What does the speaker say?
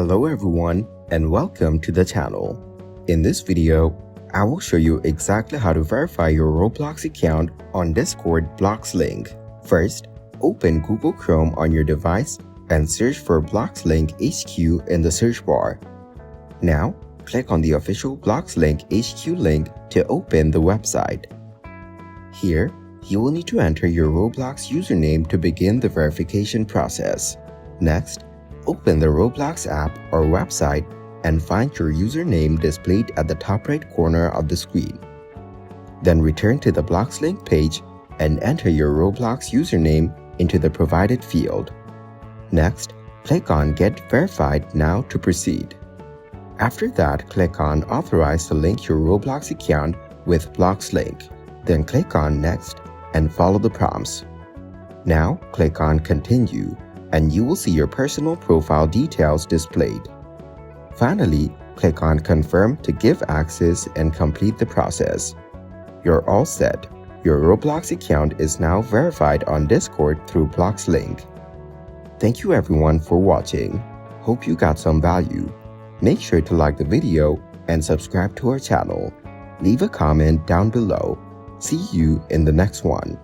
Hello everyone and welcome to the channel. In this video, I will show you exactly how to verify your Roblox account on Discord Bloxlink. First, open Google Chrome on your device and search for Bloxlink HQ in the search bar. Now, click on the official Bloxlink HQ link to open the website. Here, you will need to enter your Roblox username to begin the verification process. Next, open the Roblox app or website and find your username displayed at the top right corner of the screen. Then return to the Bloxlink page and enter your Roblox username into the provided field. Next, click on Get Verified Now to proceed. After that, click on Authorize to link your Roblox account with Bloxlink. Then click on Next and follow the prompts. Now, click on Continue and you will see your personal profile details displayed. Finally, click on Confirm to give access and complete the process. You're all set. Your Roblox account is now verified on Discord through Bloxlink. Thank you everyone for watching. Hope you got some value. Make sure to like the video and subscribe to our channel. Leave a comment down below. See you in the next one.